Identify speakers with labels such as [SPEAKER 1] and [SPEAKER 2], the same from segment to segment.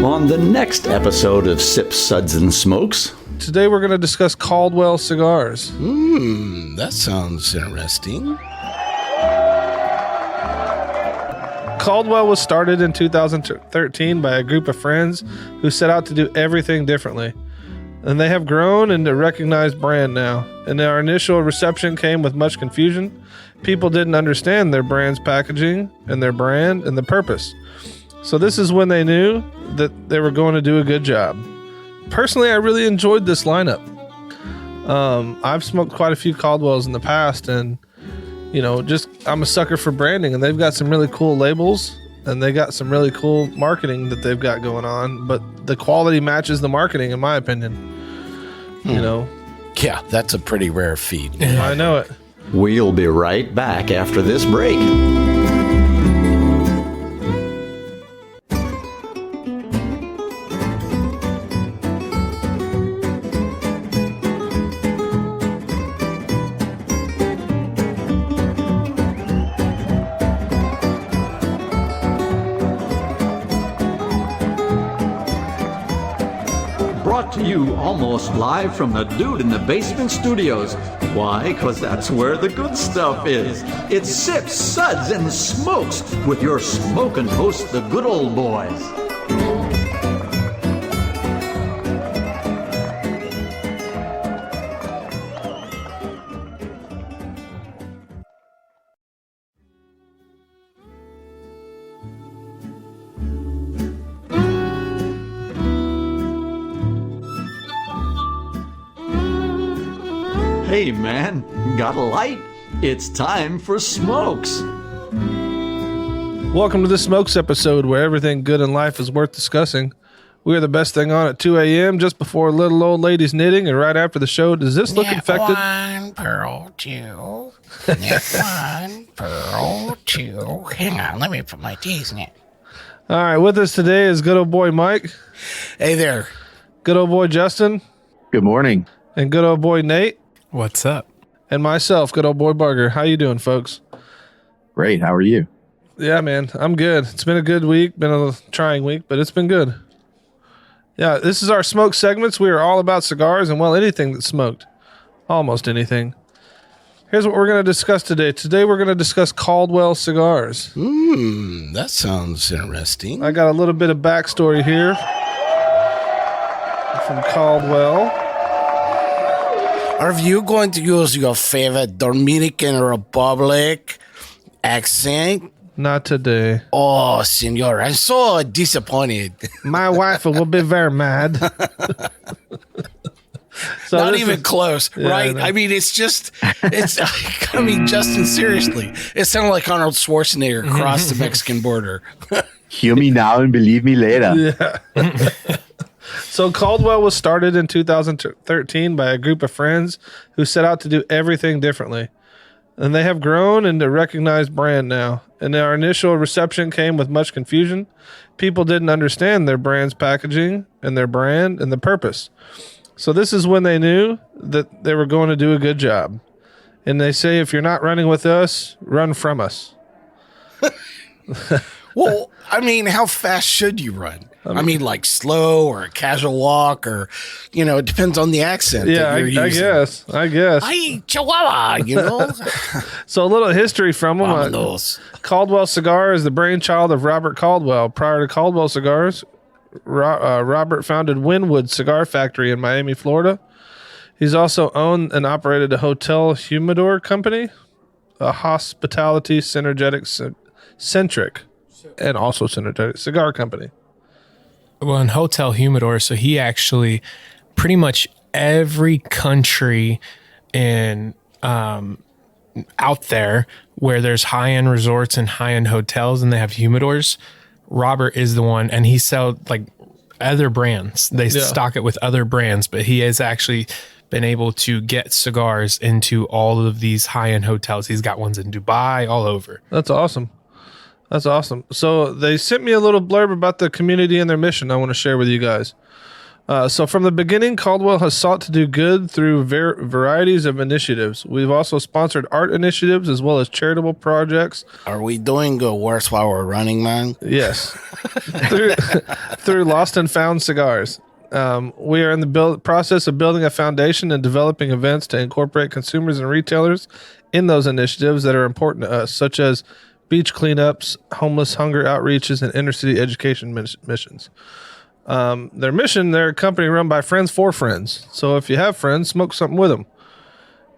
[SPEAKER 1] on the next episode of Sips, Suds, and Smokes.
[SPEAKER 2] Today we're going to discuss Caldwell Cigars.
[SPEAKER 3] That sounds interesting.
[SPEAKER 2] Caldwell was started in 2013 by a group of friends who set out to do everything differently. And they have grown into a recognized brand now. And our initial reception came with much confusion. People didn't understand their brand's packaging and their brand and the purpose. So this is when they knew that they were going to do a good job. Personally, I really enjoyed this lineup. I've smoked quite a few Caldwells in the past, and I'm a sucker for branding, and they've got some really cool labels, and they got some really cool marketing that they've got going on, but the quality matches the marketing, in my opinion.
[SPEAKER 3] Yeah, that's a pretty rare feat.
[SPEAKER 2] I know it.
[SPEAKER 1] We'll be right back after this break. Brought to you almost live from the Dude in the Basement Studios. Why? Because that's where the good stuff is. It's Sips, Suds, and Smokes with your smoking host, the good old boys. Hey man, got a light? It's time for Smokes.
[SPEAKER 2] Welcome to the Smokes episode, where everything good in life is worth discussing. We are the best thing on at 2 a.m., just before little old ladies knitting, and right after the show. Does this look infected?
[SPEAKER 3] One, pearl, two. One, pearl, two. Hang on, let me put my T's in it.
[SPEAKER 2] All right, with us today is good old boy Mike.
[SPEAKER 3] Hey there.
[SPEAKER 2] Good old boy Justin.
[SPEAKER 4] Good morning.
[SPEAKER 2] And good old boy Nate.
[SPEAKER 5] What's up?
[SPEAKER 2] And myself, good old Boy Barger. How you doing, folks?
[SPEAKER 4] Great. How are you?
[SPEAKER 2] Yeah, man, I'm good. It's been a good week, been a trying week, but it's been good. Yeah, this is our smoke segments. We are all about cigars and, well, anything that's smoked. Almost anything. Here's what we're going to discuss today. Today we're going to discuss Caldwell Cigars.
[SPEAKER 3] That sounds interesting.
[SPEAKER 2] I got a little bit of backstory here from Caldwell.
[SPEAKER 3] Are you going to use your favorite Dominican Republic accent?
[SPEAKER 2] Not today.
[SPEAKER 3] Oh, senor, I'm so disappointed.
[SPEAKER 2] My wife will be very mad. So
[SPEAKER 3] Not even close, right?
[SPEAKER 2] I
[SPEAKER 3] I mean, Justin, seriously. It sounded like Arnold Schwarzenegger crossed the Mexican border.
[SPEAKER 4] Hear me now and believe me later.
[SPEAKER 2] Yeah. So Caldwell was started in 2013 by a group of friends who set out to do everything differently. And they have grown into a recognized brand now. And our initial reception came with much confusion. People didn't understand their brand's packaging and their brand and the purpose. So this is when they knew that they were going to do a good job. And they say, if you're not running with us, run from us.
[SPEAKER 3] Well, I mean, how fast should you run? I mean, like slow or a casual walk, or, it depends on the accent.
[SPEAKER 2] Yeah, I guess.
[SPEAKER 3] Ay, Chihuahua,
[SPEAKER 2] So a little history from them. Caldwell Cigar is the brainchild of Robert Caldwell. Prior to Caldwell Cigars, Robert founded Wynwood Cigar Factory in Miami, Florida. He's also owned and operated a hotel humidor company, a hospitality centric and also synergetic cigar company.
[SPEAKER 5] Well, in Hotel Humidor, so he actually pretty much every country in out there where there's high-end resorts and high-end hotels and they have humidors, Robert is the one, and he sells like other brands. They stock it with other brands, but he has actually been able to get cigars into all of these high-end hotels. He's got ones in Dubai, all over.
[SPEAKER 2] That's awesome. That's awesome. So they sent me a little blurb about the community and their mission I want to share with you guys. So from the beginning, Caldwell has sought to do good through varieties of initiatives. We've also sponsored art initiatives as well as charitable projects.
[SPEAKER 3] Are we doing good worse while we're running, man?
[SPEAKER 2] Yes. through Lost and Found Cigars. We are in the process of building a foundation and developing events to incorporate consumers and retailers in those initiatives that are important to us, such as beach cleanups, homeless hunger outreaches, and inner-city education missions. They're a company run by friends for friends. So if you have friends, smoke something with them.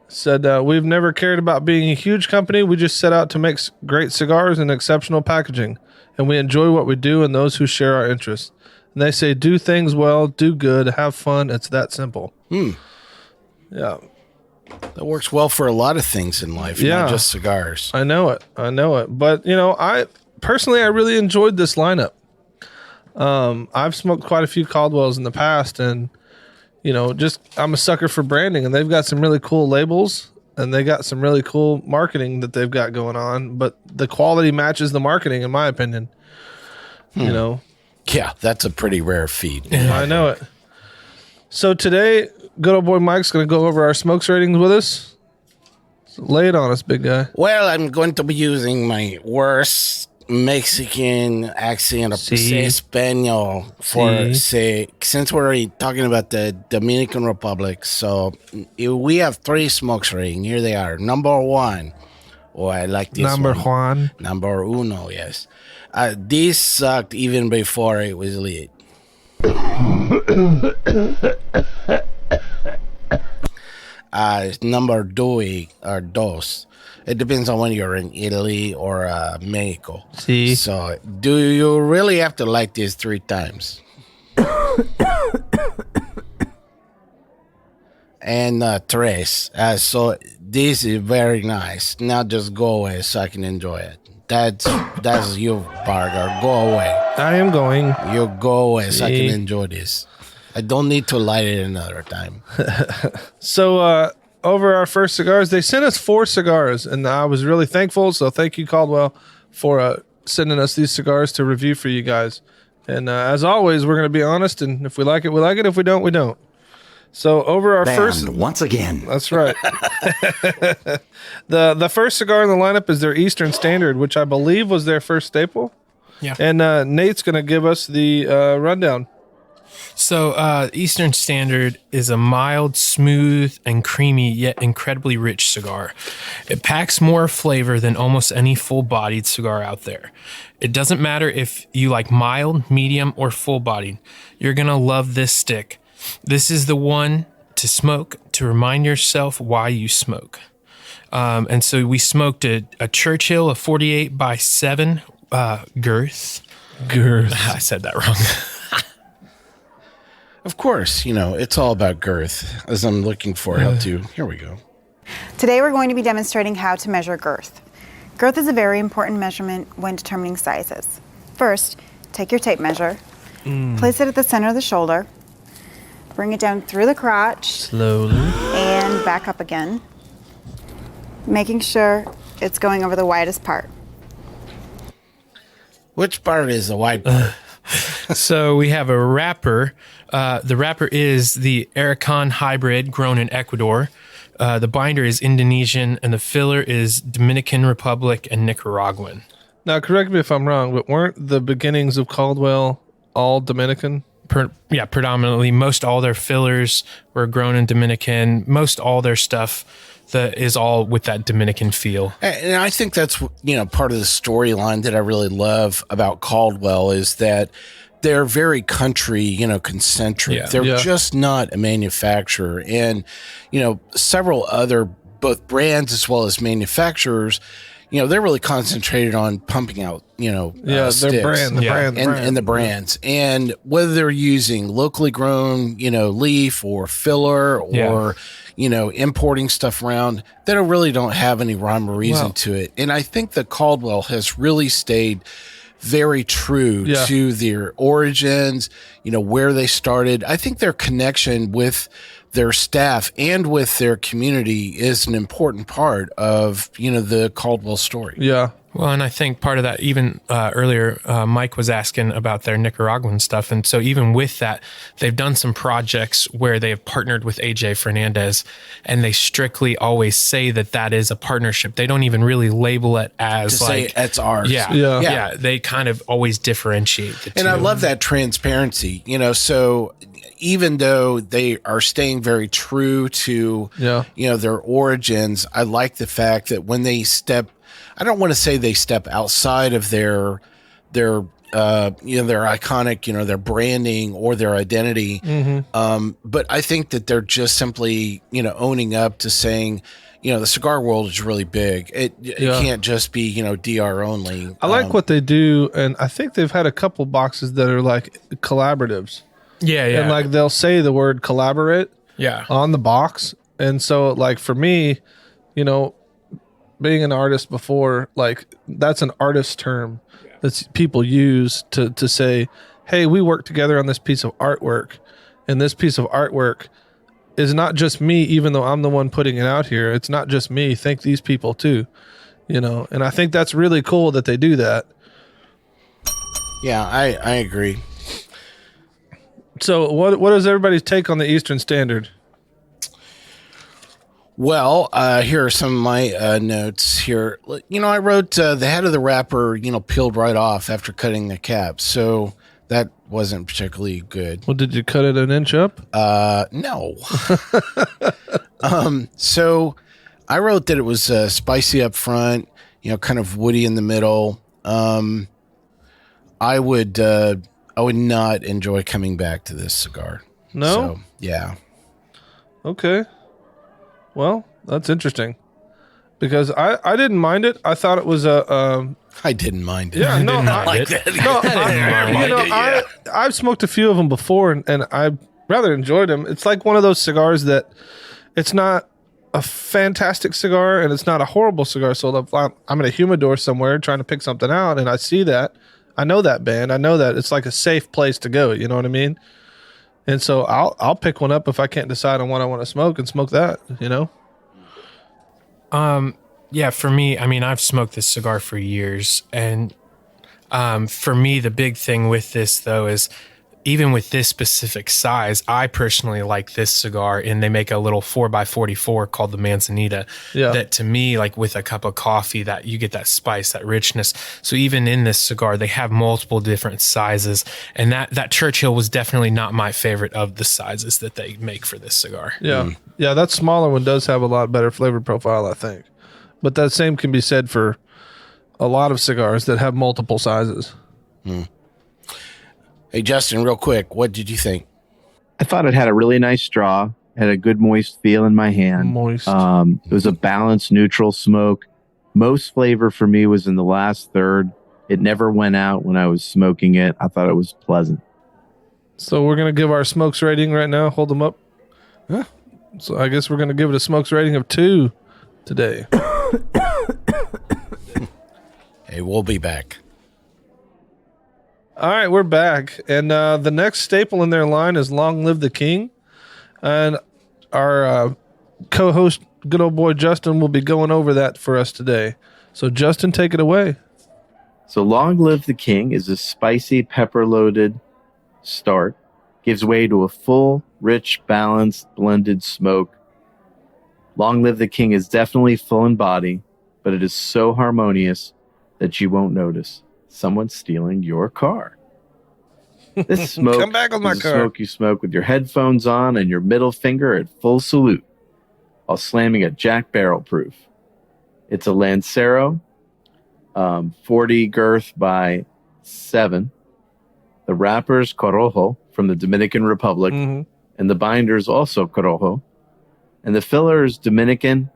[SPEAKER 2] Said, we've never cared about being a huge company. We just set out to make great cigars and exceptional packaging. And we enjoy what we do and those who share our interests. And they say, do things well, do good, have fun. It's that simple. Yeah.
[SPEAKER 3] That works well for a lot of things in life, not just cigars.
[SPEAKER 2] I know it. But, I really enjoyed this lineup. I've smoked quite a few Caldwells in the past, and I'm a sucker for branding, and they've got some really cool labels, and they got some really cool marketing that they've got going on, but the quality matches the marketing, in my opinion.
[SPEAKER 3] Yeah, that's a pretty rare feat.
[SPEAKER 2] I know it. So today, good old boy Mike's going to go over our smokes ratings with us. So lay it on us, big guy.
[SPEAKER 3] Well, I'm going to be using my worst Mexican accent of Espanol since we're talking about the Dominican Republic. So we have 3 smokes rating. Here they are. Number 1. Oh, I like this
[SPEAKER 2] Number
[SPEAKER 3] one.
[SPEAKER 2] Juan.
[SPEAKER 3] Number uno, yes. This sucked even before it was lit. Number dos. It depends on when you're in Italy or Mexico.
[SPEAKER 2] See?
[SPEAKER 3] So, do you really have to like this 3 times? And tres. So, this is very nice. Now just go away so I can enjoy it. That's you, Barger. Go away.
[SPEAKER 2] I am going.
[SPEAKER 3] You go away so I can enjoy this. I don't need to light it another time.
[SPEAKER 2] So, over our first cigars, they sent us 4 cigars, and I was really thankful. So thank you, Caldwell, for sending us these cigars to review for you guys. And as always, we're going to be honest, and if we like it, we like it. If we don't, we don't. So over our first,
[SPEAKER 1] once again.
[SPEAKER 2] That's right. The first cigar in the lineup is their Eastern Standard, which I believe was their first staple.
[SPEAKER 5] Yeah.
[SPEAKER 2] And Nate's going to give us the rundown.
[SPEAKER 5] So Eastern Standard is a mild, smooth, and creamy, yet incredibly rich cigar. It packs more flavor than almost any full-bodied cigar out there. It doesn't matter if you like mild, medium, or full-bodied. You're going to love this stick. This is the one to smoke to remind yourself why you smoke. And so we smoked a Churchill, a 48 by 7 girth. I said that wrong.
[SPEAKER 3] Of course, it's all about girth, as I'm looking for how to. Here we go.
[SPEAKER 6] Today we're going to be demonstrating how to measure girth. Girth is a very important measurement when determining sizes. First, take your tape measure, place it at the center of the shoulder, bring it down through the crotch,
[SPEAKER 2] Slowly.
[SPEAKER 6] and back up again, making sure it's going over the widest part.
[SPEAKER 3] Which part is the wide part?
[SPEAKER 5] So we have a wrapper. The wrapper is the Arakan hybrid grown in Ecuador. The binder is Indonesian, and the filler is Dominican Republic and Nicaraguan.
[SPEAKER 2] Now, correct me if I'm wrong, but weren't the beginnings of Caldwell all Dominican?
[SPEAKER 5] Predominantly. Most all their fillers were grown in Dominican. Most all their stuff that is all with that Dominican feel.
[SPEAKER 3] And I think that's, part of the storyline that I really love about Caldwell is that they're very country, concentric.
[SPEAKER 5] Yeah.
[SPEAKER 3] They're just not a manufacturer. And, several other, both brands as well as manufacturers, they're really concentrated on pumping out,
[SPEAKER 2] Their
[SPEAKER 3] sticks.
[SPEAKER 2] brand,
[SPEAKER 3] And the brands. And whether they're using locally grown, leaf or filler or, importing stuff around, they really don't have any rhyme or reason to it. And I think that Caldwell has really stayed very true to their origins, where they started. I think their connection with their staff and with their community is an important part of, the Caldwell story.
[SPEAKER 2] Yeah.
[SPEAKER 5] Well, and I think part of that, even earlier, Mike was asking about their Nicaraguan stuff. And so even with that, they've done some projects where they have partnered with AJ Fernandez, and they strictly always say that is a partnership. They don't even really label it as
[SPEAKER 3] to say it's ours.
[SPEAKER 5] Yeah. They kind of always differentiate the two.
[SPEAKER 3] And I love that transparency, so even though they are staying very true to, their origins, I like the fact that when they I don't want to say they step outside of their iconic, their branding or their identity. But I think that they're just simply, owning up to saying, the cigar world is really big. It can't just be, DR only.
[SPEAKER 2] I like what they do. And I think they've had a couple boxes that are like collaboratives.
[SPEAKER 5] Yeah.
[SPEAKER 2] And like they'll say the word collaborate on the box. And so like for me, being an artist before, like that's an artist term that people use to say, hey, we work together on this piece of artwork. And this piece of artwork is not just me, even though I'm the one putting it out here. It's not just me. Thank these people too, and I think that's really cool that they do that.
[SPEAKER 3] Yeah, I agree.
[SPEAKER 2] So what is everybody's take on the Eastern Standard?
[SPEAKER 3] Well, here are some of my notes here. I wrote the head of the wrapper, peeled right off after cutting the cap. So that wasn't particularly good.
[SPEAKER 2] Well, did you cut it an inch up?
[SPEAKER 3] No. So I wrote that it was spicy up front, kind of woody in the middle. I would not enjoy coming back to this cigar.
[SPEAKER 2] No?
[SPEAKER 3] So, yeah.
[SPEAKER 2] Okay. Well, that's interesting because I didn't mind it. I thought it was
[SPEAKER 3] I didn't mind it.
[SPEAKER 2] Yeah, no,
[SPEAKER 3] I like that.
[SPEAKER 2] I've smoked a few of them before, and I rather enjoyed them. It's like one of those cigars that it's not a fantastic cigar, and it's not a horrible cigar. So if I'm in a humidor somewhere trying to pick something out, and I see that, I know that band. I know that it's like a safe place to go. You know what I mean? And so I'll pick one up if I can't decide on what I want to smoke and smoke that,
[SPEAKER 5] Yeah, for me, I mean, I've smoked this cigar for years. And for me, the big thing with this, though, is even with this specific size, I personally like this cigar, and they make a little 4x44 called the Manzanita.
[SPEAKER 2] Yeah.
[SPEAKER 5] That to me, like with a cup of coffee, that you get that spice, that richness. So even in this cigar, they have multiple different sizes, and that Churchill was definitely not my favorite of the sizes that they make for this cigar.
[SPEAKER 2] Yeah. Yeah, that smaller one does have a lot better flavor profile, I think. But that same can be said for a lot of cigars that have multiple sizes.
[SPEAKER 3] Hey, Justin, real quick, what did you think?
[SPEAKER 4] I thought it had a really nice straw, had a good moist feel in my hand.
[SPEAKER 2] Moist.
[SPEAKER 4] It was a balanced, neutral smoke. Most flavor for me was in the last third. It never went out when I was smoking it. I thought it was pleasant.
[SPEAKER 2] So we're going to give our smokes rating right now. Hold them up.
[SPEAKER 3] Huh?
[SPEAKER 2] So I guess we're going to give it a smokes rating of 2 today.
[SPEAKER 3] Hey, we'll be back.
[SPEAKER 2] All right, we're back. And the next staple in their line is Long Live the King. And our co-host, good old boy Justin, will be going over that for us today. So Justin, take it away.
[SPEAKER 4] So Long Live the King is a spicy, pepper-loaded start. Gives way to a full, rich, balanced, blended smoke. Long Live the King is definitely full in body, but it is so harmonious that you won't notice someone stealing your car. This smoke
[SPEAKER 2] Come back with my
[SPEAKER 4] is a
[SPEAKER 2] car.
[SPEAKER 4] smoke you smoke with your headphones on and your middle finger at full salute while slamming a Jack barrel proof. It's a Lancero, 40 girth by 7. The wrapper's Corojo from the Dominican Republic, and the binder's also Corojo. And the filler is Dominican,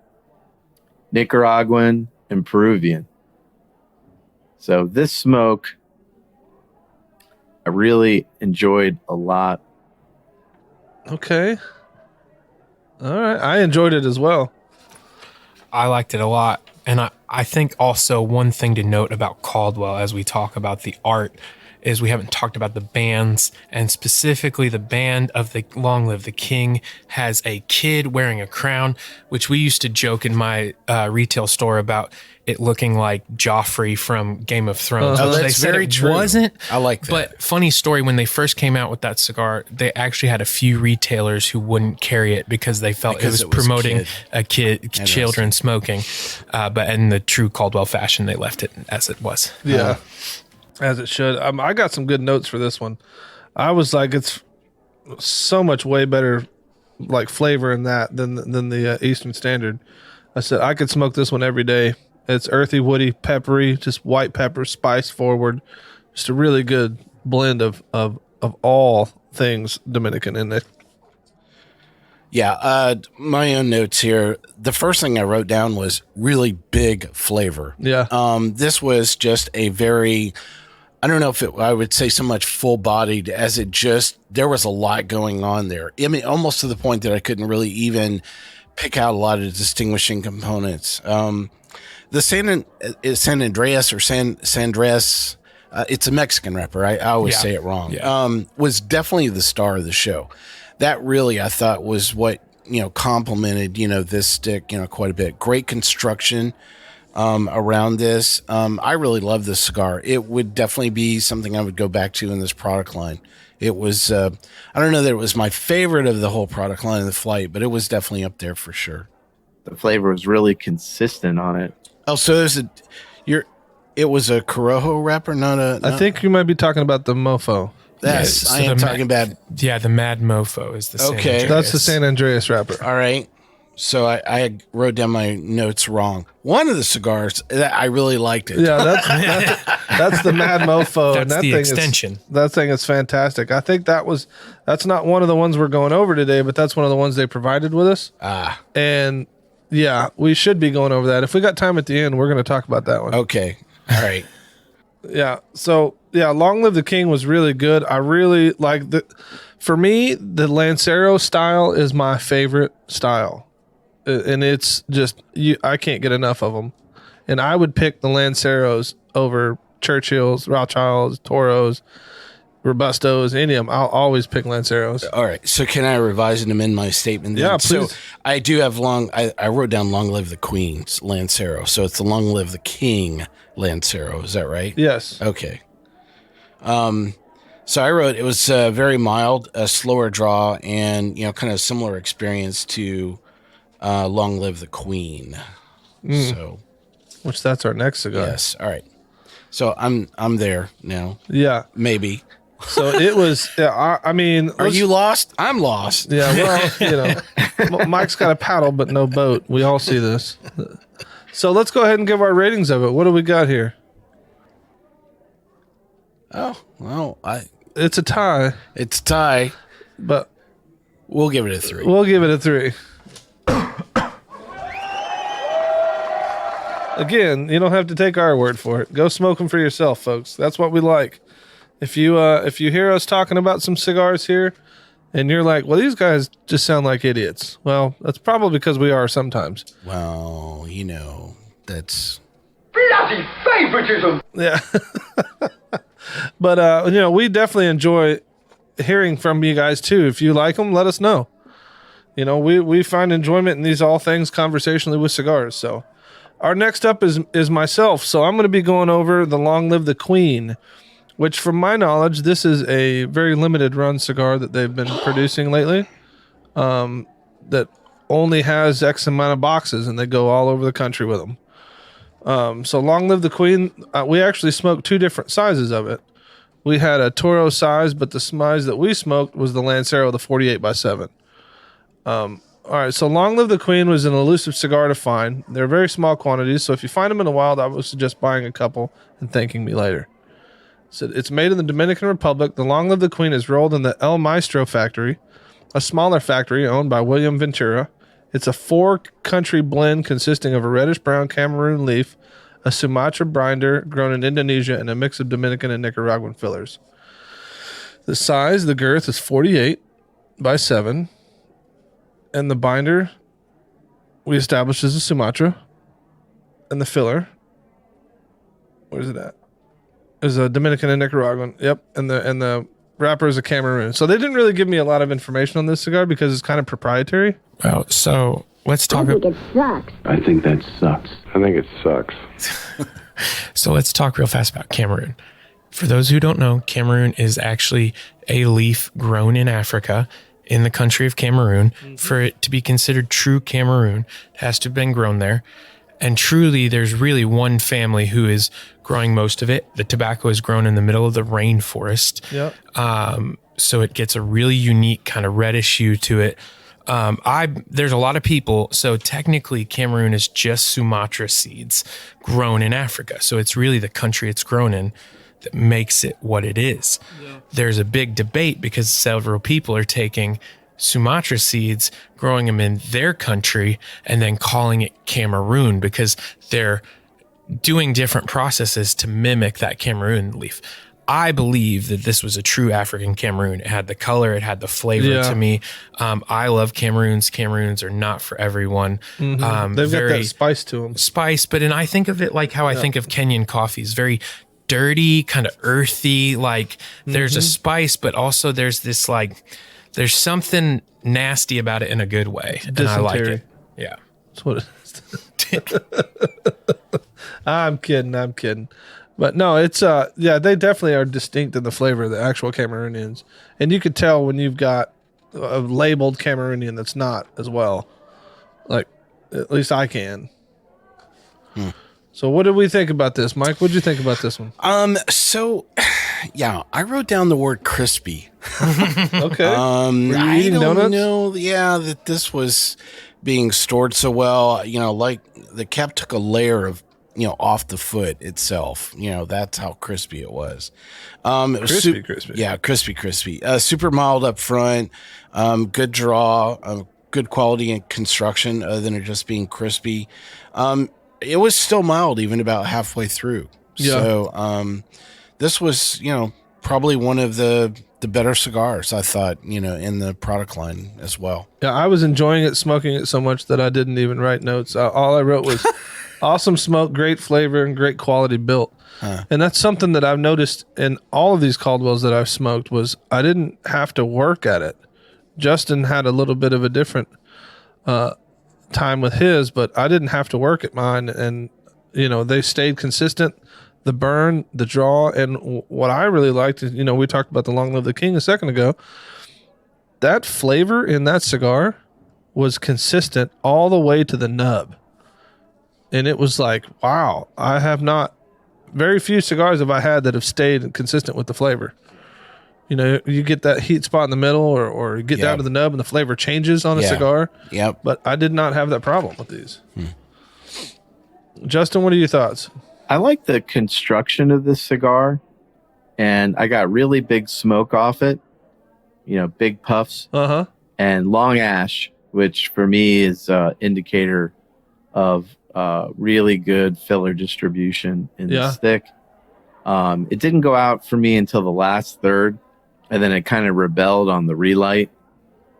[SPEAKER 4] Nicaraguan, and Peruvian. So this smoke, I really enjoyed a lot.
[SPEAKER 2] Okay. All right. I enjoyed it as well.
[SPEAKER 5] I liked it a lot. And I think also one thing to note about Caldwell as we talk about the art is we haven't talked about the bands, and specifically the band of the Long Live the King has a kid wearing a crown, which we used to joke in my retail store about it looking like Joffrey from Game of Thrones.
[SPEAKER 3] Oh,
[SPEAKER 5] They
[SPEAKER 3] that's
[SPEAKER 5] said
[SPEAKER 3] very
[SPEAKER 5] it
[SPEAKER 3] true.
[SPEAKER 5] wasn't.
[SPEAKER 3] I like that.
[SPEAKER 5] But funny story, when they first came out with that cigar, they actually had a few retailers who wouldn't carry it because they felt
[SPEAKER 3] Because
[SPEAKER 5] it was promoting
[SPEAKER 3] kid.
[SPEAKER 5] children smoking. But in the true Caldwell fashion, they left it as it was.
[SPEAKER 2] Yeah, as it should. I got some good notes for this one. I was like, it's so much way better, like flavor in that than the Eastern Standard. I said I could smoke this one every day. It's earthy, woody, peppery, just white pepper, spice forward. Just a really good blend of all things Dominican in it.
[SPEAKER 3] Yeah, my own notes here. The first thing I wrote down was really big flavor.
[SPEAKER 2] Yeah.
[SPEAKER 3] This was just a very, I don't know if I would say so much full bodied as it just, there was a lot going on there. I mean, almost to the point that I couldn't really even pick out a lot of distinguishing components. The San Andreas or Sandres, it's a Mexican wrapper. I always say it wrong.
[SPEAKER 5] Yeah.
[SPEAKER 3] Was definitely the star of the show. That really, I thought, was what, complemented, this stick, quite a bit. Great construction around this. I really love this cigar. It would definitely be something I would go back to in this product line. It was, I don't know that it was my favorite of the whole product line of the flight, but it was definitely up there for sure.
[SPEAKER 4] The flavor was really consistent on it.
[SPEAKER 3] Oh, so it was a Corojo wrapper, not a.
[SPEAKER 2] I think you might be talking about the MOFO.
[SPEAKER 3] Yes,
[SPEAKER 5] Yeah, so
[SPEAKER 3] I am
[SPEAKER 5] the
[SPEAKER 3] talking about.
[SPEAKER 5] Yeah, the Mad Mofo is the San
[SPEAKER 3] Okay.
[SPEAKER 5] Andreas.
[SPEAKER 2] That's the San Andreas wrapper.
[SPEAKER 3] All right. So I wrote down my notes wrong. One of the cigars that I really liked it.
[SPEAKER 2] Yeah, that's the Mad Mofo.
[SPEAKER 5] That's
[SPEAKER 2] that
[SPEAKER 5] the
[SPEAKER 2] thing
[SPEAKER 5] extension.
[SPEAKER 2] That thing is fantastic. I think that's not one of the ones we're going over today, but that's one of the ones they provided with us. And yeah, we should be going over that. If we got time at the end, we're going to talk about that one.
[SPEAKER 3] Okay. All right.
[SPEAKER 2] Yeah. So yeah, Long Live the King was really good. I really like for me, the Lancero style is my favorite style. And it's just, I can't get enough of them. And I would pick the Lanceros over Churchills, Rothschilds, Toros, Robustos, any of them. I'll always pick Lanceros.
[SPEAKER 3] All right. So can I revise and amend my statement? Then?
[SPEAKER 2] Yeah,
[SPEAKER 3] So
[SPEAKER 2] please.
[SPEAKER 3] I do have I wrote down Long Live the Queen's Lancero. So it's the Long Live the King Lancero. Is that right?
[SPEAKER 2] Yes.
[SPEAKER 3] Okay. So I wrote, it was very mild, a slower draw, and, kind of similar experience to Long Live the Queen. So,
[SPEAKER 2] Which that's our next cigar.
[SPEAKER 3] yes. All right. So I'm there now.
[SPEAKER 2] Yeah.
[SPEAKER 3] Maybe.
[SPEAKER 2] So it was, yeah, I mean.
[SPEAKER 3] Are you lost? I'm lost.
[SPEAKER 2] Yeah, well, Mike's got a paddle but no boat. We all see this. So let's go ahead and give our ratings of it. What do we got here?
[SPEAKER 3] Oh, well,
[SPEAKER 2] It's a tie,
[SPEAKER 3] it's a tie.
[SPEAKER 2] but
[SPEAKER 3] We'll give it a 3.
[SPEAKER 2] we'll give it a 3. Again, you don't have to take our word for it. Go smoke them for yourself, folks. That's what we like. If you hear us talking about some cigars here, and you're like, well, these guys just sound like idiots. Well, that's probably because we are sometimes.
[SPEAKER 3] Well, that's...
[SPEAKER 7] Bloody favoritism!
[SPEAKER 2] Yeah. But, we definitely enjoy hearing from you guys, too. If you like them, let us know. We find enjoyment in these all things conversationally with cigars. So our next up is myself. So I'm going to be going over the Long Live the Queen, which from my knowledge, this is a very limited run cigar that they've been producing lately. That only has X amount of boxes, and they go all over the country with them. So Long Live the Queen, we actually smoked 2 different sizes of it. We had a Toro size, but the size that we smoked was the Lancero, the 48x7. All right, so Long Live the Queen was an elusive cigar to find. They're very small quantities, so if you find them in the wild, I would suggest buying a couple and thanking me later. So it's made in the Dominican Republic. The Long Live the Queen is rolled in the El Maestro factory, a smaller factory owned by William Ventura. It's a 4-country blend consisting of a reddish-brown Cameroon leaf, a Sumatra binder grown in Indonesia, and a mix of Dominican and Nicaraguan fillers. The size, the girth, is 48x7, and the binder we established as a Sumatra, and the filler, where's it at? is a Dominican and Nicaraguan. Yep, and the wrapper is a Cameroon. So they didn't really give me a lot of information on this cigar because it's kind of proprietary.
[SPEAKER 5] Well, so let's talk.
[SPEAKER 8] I think it sucks.
[SPEAKER 9] I think that sucks. I think it sucks.
[SPEAKER 5] So let's talk real fast about Cameroon. For those who don't know, Cameroon is actually a leaf grown in Africa, in the country of Cameroon. For it to be considered true Cameroon, it has to have been grown there. And truly, there's really one family who is growing most of it. The tobacco is grown in the middle of the rainforest.
[SPEAKER 2] Yep.
[SPEAKER 5] So it gets a really unique kind of reddish hue to it. There's a lot of people. So technically, Cameroon is just Sumatra seeds grown in Africa. So it's really the country it's grown in that makes it what it is. Yeah. There's a big debate because several people are taking Sumatra seeds, growing them in their country, and then calling it Cameroon because they're doing different processes to mimic that Cameroon leaf. I believe that this was a true African Cameroon. It had the color, it had the flavor to me. I love Cameroons. Cameroons are not for everyone.
[SPEAKER 2] They've got that spice to them.
[SPEAKER 5] Spice, but I think of it like how I think of Kenyan coffees, very dirty, kind of earthy. Like there's a spice, but also there's this there's something nasty about it in a good way. And I like it. Yeah.
[SPEAKER 2] That's what it is. I'm kidding. But no, it's they definitely are distinct in the flavor of the actual Cameroonians. And you could tell when you've got a labeled Cameroonian that's not as well. Like, at least I can. So what did we think about this? Mike, what did you think about this one?
[SPEAKER 3] So yeah, I wrote down the word crispy.
[SPEAKER 2] Okay.
[SPEAKER 3] I don't know that this was being stored so well. Like the cap took a layer of off the foot itself. That's how crispy it was. It was
[SPEAKER 2] crispy.
[SPEAKER 3] Yeah, crispy. Super mild up front. Good draw. Good quality and construction other than it just being crispy. It was still mild even about halfway through. Yeah. So this was, probably one of the better cigars, I thought, in the product line as well.
[SPEAKER 2] Yeah, I was enjoying it, smoking it so much that I didn't even write notes. All I wrote was awesome smoke, great flavor, and great quality built. And that's something that I've noticed in all of these Caldwells that I've smoked was I didn't have to work at it. Justin had a little bit of a different time with his, but I didn't have to work at mine. And, they stayed consistent. The burn, the draw, and what I really liked is, we talked about the Long Live the King a second ago. That flavor in that cigar was consistent all the way to the nub. And it was like, wow, very few cigars have I had that have stayed consistent with the flavor. You get that heat spot in the middle or you get down to the nub and the flavor changes on a cigar.
[SPEAKER 3] Yep.
[SPEAKER 2] But I did not have that problem with these. Justin, what are your thoughts?
[SPEAKER 4] I like the construction of this cigar, and I got really big smoke off it, big puffs, and long ash, which for me is an indicator of really good filler distribution in the stick. It didn't go out for me until the last third, and then it kind of rebelled on the relight.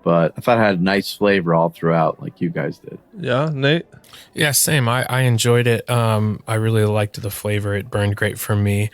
[SPEAKER 4] But I thought it had a nice flavor all throughout, like you guys did.
[SPEAKER 2] Yeah, Nate?
[SPEAKER 5] Yeah, same. I enjoyed it. I really liked the flavor. It burned great for me.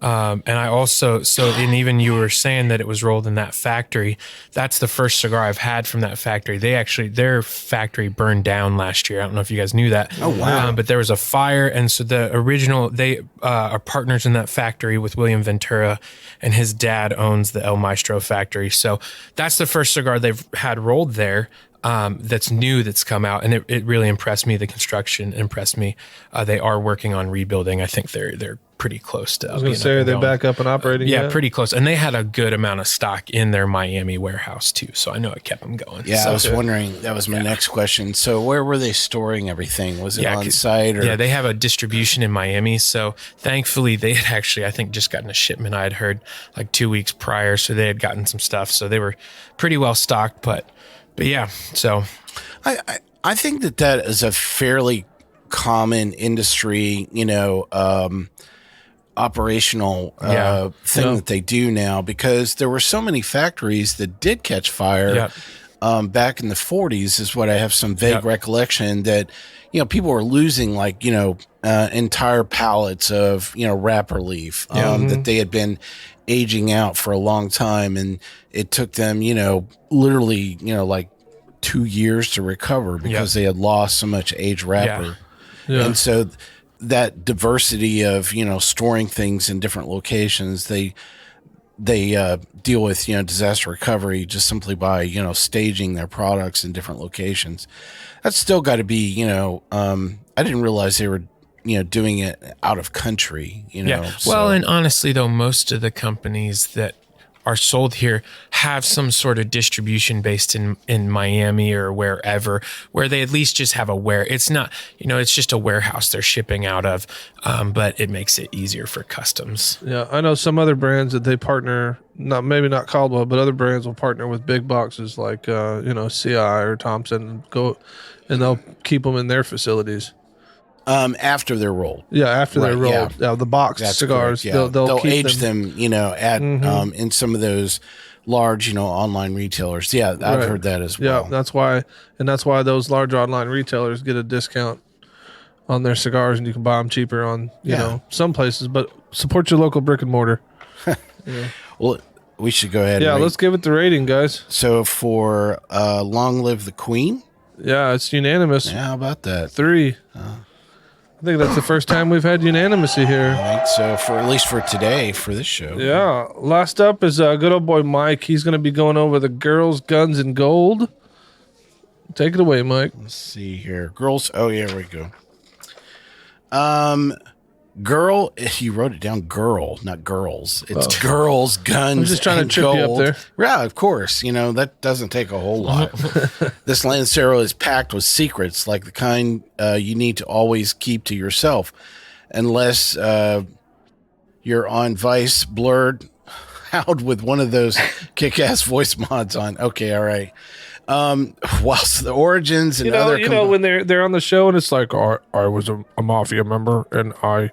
[SPEAKER 5] And I also, and even you were saying that it was rolled in that factory. That's the first cigar I've had from that factory. Their factory burned down last year. I don't know if you guys knew that.
[SPEAKER 3] Oh, wow.
[SPEAKER 5] But there was a fire. And so the original, they are partners in that factory with William Ventura, and his dad owns the El Maestro factory. So that's the first cigar they've had rolled there. That's new, that's come out, and it really impressed me. The construction impressed me. They are working on rebuilding. I think they're pretty close to.
[SPEAKER 2] I was going to say, are they back up and operating?
[SPEAKER 5] Yeah,
[SPEAKER 2] yet?
[SPEAKER 5] Pretty close, and they had a good amount of stock in their Miami warehouse too. So I know it kept them going.
[SPEAKER 3] Yeah,
[SPEAKER 5] so,
[SPEAKER 3] I was wondering. That was my next question. So where were they storing everything? Was it on site? Or?
[SPEAKER 5] Yeah, they have a distribution in Miami. So thankfully, they had actually, I think, just gotten a shipment. I had heard like 2 weeks prior, so they had gotten some stuff. So they were pretty well stocked, but yeah, so
[SPEAKER 3] I think that is a fairly common industry, operational thing that they do now, because there were so many factories that did catch fire back in the 40s is what I have some vague recollection that, people were losing entire pallets of, wrapper leaf that they had been aging out for a long time. And it took them, literally, 2 years to recover because they had lost so much aged wrapper. Yeah. And so that diversity of, storing things in different locations, they deal with, disaster recovery just simply by, staging their products in different locations. That's still got to be, I didn't realize they were, doing it out of country,
[SPEAKER 5] Yeah.
[SPEAKER 3] So.
[SPEAKER 5] Well, and honestly, though, most of the companies that are sold here have some sort of distribution based in Miami or wherever, where they at least just have it's not, it's just a warehouse they're shipping out of, but it makes it easier for customs.
[SPEAKER 2] Yeah, I know some other brands that they partner, maybe not Caldwell, but other brands will partner with big boxes like, CI or Thompson, and they'll keep them in their facilities.
[SPEAKER 3] After they're rolled.
[SPEAKER 2] Yeah, after they're rolled. Yeah, the box cigars,
[SPEAKER 3] yeah. They'll
[SPEAKER 2] keep
[SPEAKER 3] age them, at in some of those large, online retailers. Yeah, I've heard that as well.
[SPEAKER 2] Yeah, that's why those large online retailers get a discount on their cigars, and you can buy them cheaper on, some places. But support your local brick and mortar.
[SPEAKER 3] Well, we should go ahead.
[SPEAKER 2] Yeah, let's give it the rating, guys.
[SPEAKER 3] So for Long Live the Queen.
[SPEAKER 2] Yeah, it's unanimous.
[SPEAKER 3] Yeah, how about that?
[SPEAKER 2] 3. I think that's the first time we've had unanimity here.
[SPEAKER 3] I think so, for at least for today, for this show.
[SPEAKER 2] Yeah. Last up is good old boy Mike. He's going to be going over the Girls, Guns, and Gold. Take it away, Mike.
[SPEAKER 3] Let's see here. Girls. Oh, yeah, here we go. Girl, you wrote it down, girl, not girls. It's girls, guns,
[SPEAKER 2] I'm just trying to trip
[SPEAKER 3] gold.
[SPEAKER 2] you up there.
[SPEAKER 3] Yeah, of course. That doesn't take a whole lot. This Lancero is packed with secrets, like the kind you need to always keep to yourself, unless you're on Vice blurred out with one of those kick-ass voice mods on. Okay, all right. Whilst the origins and other
[SPEAKER 2] when they're on the show and it's like, I was a mafia member and I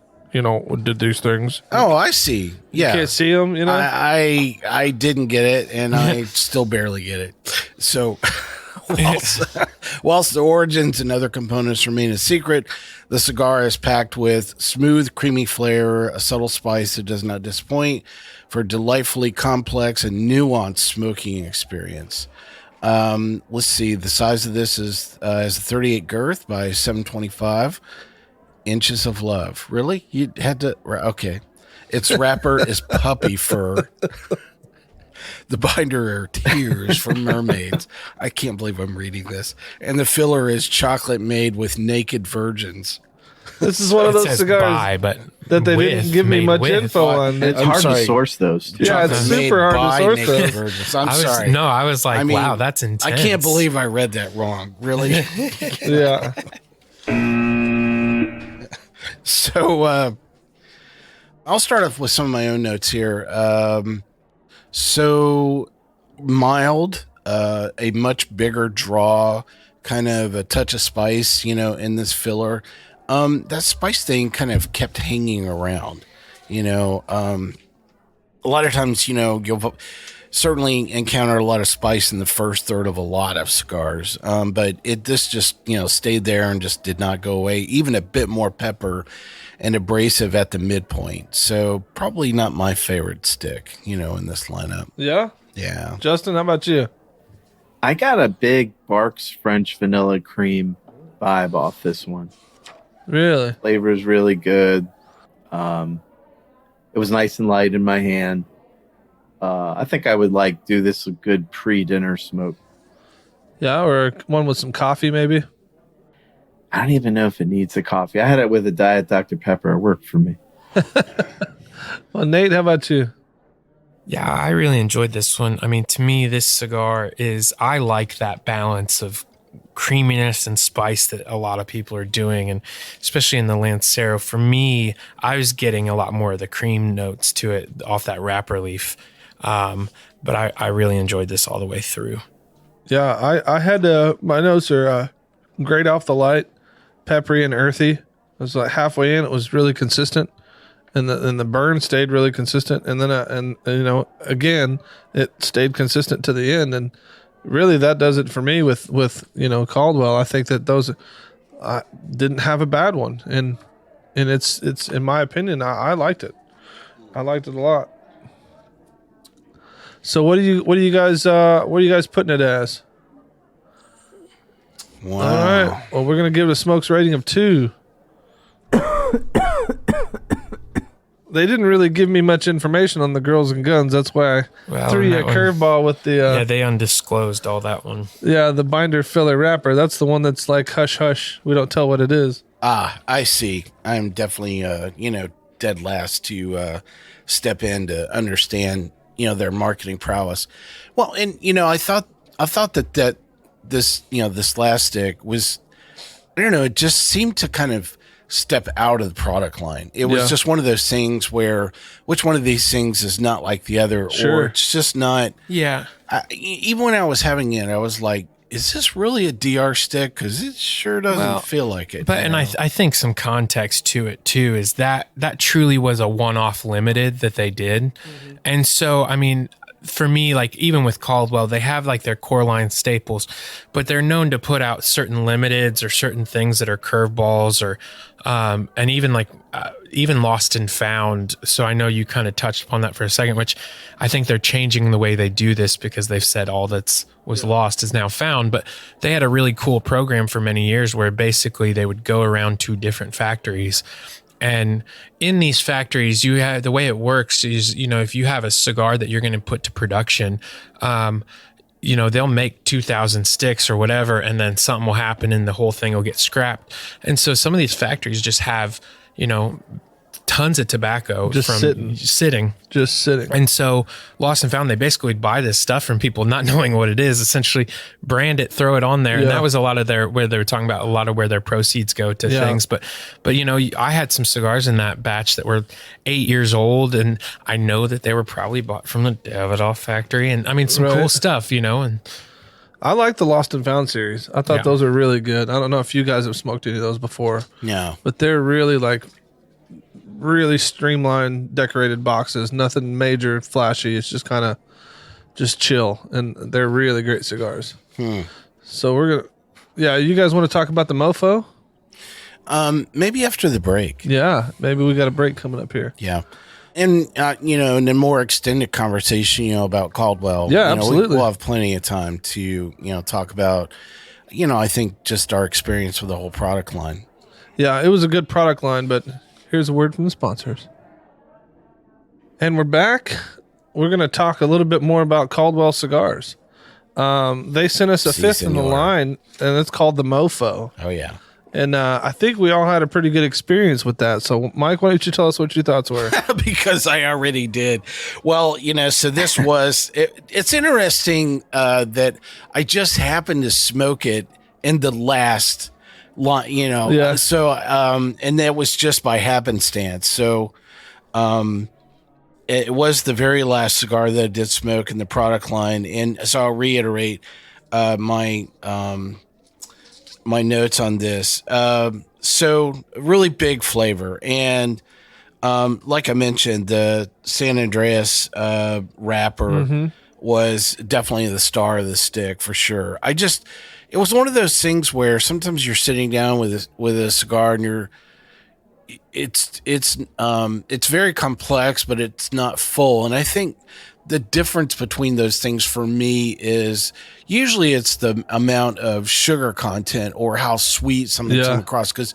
[SPEAKER 2] did these things.
[SPEAKER 3] Oh, I see. Yeah,
[SPEAKER 2] you can't see them.
[SPEAKER 3] I didn't get it, and I still barely get it. So, whilst the origins and other components remain a secret, the cigar is packed with smooth, creamy flavor, a subtle spice that does not disappoint, for a delightfully complex and nuanced smoking experience. Let's see. The size of this is a 38 girth by 725 inches of love. Really? You had to? Okay. Its wrapper is puppy fur. The binder are tears from mermaids. I can't believe I'm reading this. And the filler is chocolate made with naked virgins.
[SPEAKER 2] This is one of those cigars that they didn't give me much info on.
[SPEAKER 4] It's hard to source those. Too.
[SPEAKER 2] Yeah, it's super hard to source those.
[SPEAKER 3] I'm sorry.
[SPEAKER 5] No, I was like, wow, that's intense.
[SPEAKER 3] I can't believe I read that wrong. Really?
[SPEAKER 2] Yeah.
[SPEAKER 3] So I'll start off with some of my own notes here. So mild, a much bigger draw, kind of a touch of spice, in this filler. That spice thing kind of kept hanging around, a lot of times, you'll certainly encounter a lot of spice in the first third of a lot of cigars. But this just, stayed there and just did not go away. Even a bit more pepper and abrasive at the midpoint. So probably not my favorite stick, in this lineup.
[SPEAKER 2] Yeah?
[SPEAKER 3] Yeah.
[SPEAKER 2] Justin, how about you?
[SPEAKER 4] I got a big Barks French vanilla cream vibe off this one.
[SPEAKER 2] Really?
[SPEAKER 4] Flavor is really good. It was nice and light in my hand. I think I would do this a good pre-dinner smoke.
[SPEAKER 2] Yeah, or one with some coffee maybe.
[SPEAKER 4] I don't even know if it needs a coffee. I had it with a Diet Dr. Pepper. It worked for me.
[SPEAKER 2] Well, Nate, how about you?
[SPEAKER 5] Yeah, I really enjoyed this one. I mean, to me, this cigar I like that balance of creaminess and spice that a lot of people are doing, and especially in the Lancero. For me, I was getting a lot more of the cream notes to it off that wrapper leaf. But I really enjoyed this all the way through.
[SPEAKER 2] Yeah, I had my notes are great off the light, peppery and earthy. It was like halfway in, it was really consistent, and the burn stayed really consistent. And then again, it stayed consistent to the end, and really that does it for me with Caldwell. I think that those didn't have a bad one, and it's in my opinion, I liked it. I liked it a lot. So what are you guys putting it as?
[SPEAKER 3] Wow.
[SPEAKER 2] All right. Well, we're gonna give it a smokes rating of 2. They didn't really give me much information on the girls and guns. That's why I threw you a curveball with the.
[SPEAKER 5] They undisclosed all that one.
[SPEAKER 2] Yeah, the binder filler wrapper. That's the one that's like hush hush. We don't tell what it is.
[SPEAKER 3] I see. I'm definitely dead last to step in to understand their marketing prowess. Well, and I thought that this this last stick was, I don't know, it just seemed to kind of step out of the product line. It was just one of those things where which one of these things is not like the other, or it's just not.
[SPEAKER 5] Yeah.
[SPEAKER 3] Even when I was having it, I was like, is this really a DR stick? Because it sure doesn't feel like it.
[SPEAKER 5] But I think some context to it too is that truly was a one-off limited that they did. Mm-hmm. And so, I mean, for me, like even with Caldwell, they have like their core line staples, but they're known to put out certain limiteds or certain things that are curveballs or, and even like, even lost and found. So I know you kind of touched upon that for a second, which I think they're changing the way they do this because they've said all that's was lost is now found. But they had a really cool program for many years where basically they would go around to different factories. And in these factories, you have the way it works is, if you have a cigar that you're going to put to production, they'll make 2,000 sticks or whatever, and then something will happen and the whole thing will get scrapped. And so some of these factories just have, tons of tobacco
[SPEAKER 2] just
[SPEAKER 5] from sitting. And so Lost and Found, they basically buy this stuff from people not knowing what it is, essentially brand it, throw it on there. And that was a lot of where they were talking about a lot of where their proceeds go to things. But I had some cigars in that batch that were 8 years old, and I know that they were probably bought from the Davidoff factory. And I mean, some cool stuff, and
[SPEAKER 2] I like the Lost and Found series. I thought those are really good. I don't know if you guys have smoked any of those before.
[SPEAKER 3] No.
[SPEAKER 2] But they're really really streamlined, decorated boxes. Nothing major, flashy. It's just kind of just chill. And they're really great cigars. So we're going to... you guys want to talk about the MOFO?
[SPEAKER 3] Maybe after the break.
[SPEAKER 2] Yeah, maybe we got a break coming up here.
[SPEAKER 3] Yeah. And, in a more extended conversation, about Caldwell.
[SPEAKER 2] Yeah, absolutely.
[SPEAKER 3] We'll have plenty of time to, talk about, I think just our experience with the whole product line.
[SPEAKER 2] Yeah, it was a good product line, but here's a word from the sponsors. And we're back. We're going to talk a little bit more about Caldwell Cigars. They sent us a fifth in the line, and it's called the MOFO.
[SPEAKER 3] Oh, yeah.
[SPEAKER 2] And I think we all had a pretty good experience with that. So, Mike, why don't you tell us what your thoughts were?
[SPEAKER 3] Because I already did. Well, so this was... it's interesting that I just happened to smoke it in the last... so and that was just by happenstance. So it was the very last cigar that I did smoke in the product line, and so I'll reiterate my notes on this. So really big flavor, and like I mentioned, the San Andreas wrapper was definitely the star of the stick for sure. It was one of those things where sometimes you're sitting down with a cigar and it's very complex, but it's not full. And I think the difference between those things for me is usually it's the amount of sugar content or how sweet something's come across, because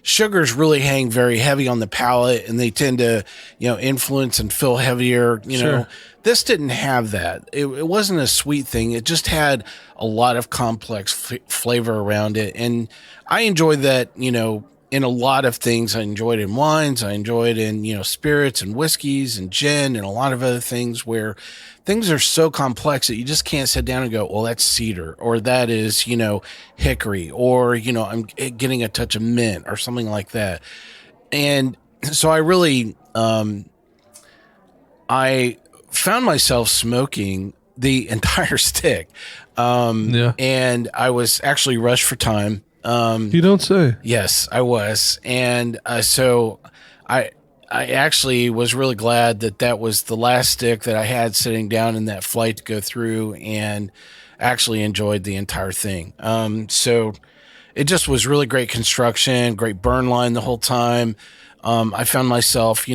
[SPEAKER 3] sugars really hang very heavy on the palate and they tend to, influence and feel heavier, know. This didn't have that. It wasn't a sweet thing. It just had a lot of complex flavor around it. And I enjoyed that, in a lot of things. I enjoyed it in wines. I enjoyed it in, spirits and whiskeys and gin and a lot of other things where things are so complex that you just can't sit down and go, well, that's cedar, or that is, hickory, or, I'm getting a touch of mint or something like that. And so I really, I found myself smoking the entire stick. And I was actually rushed for time.
[SPEAKER 2] You don't say.
[SPEAKER 3] Yes, I was. And so I I actually was really glad that was the last stick that I had sitting down in that flight to go through, and actually enjoyed the entire thing. So it just was really great construction, great burn line the whole time. I found myself,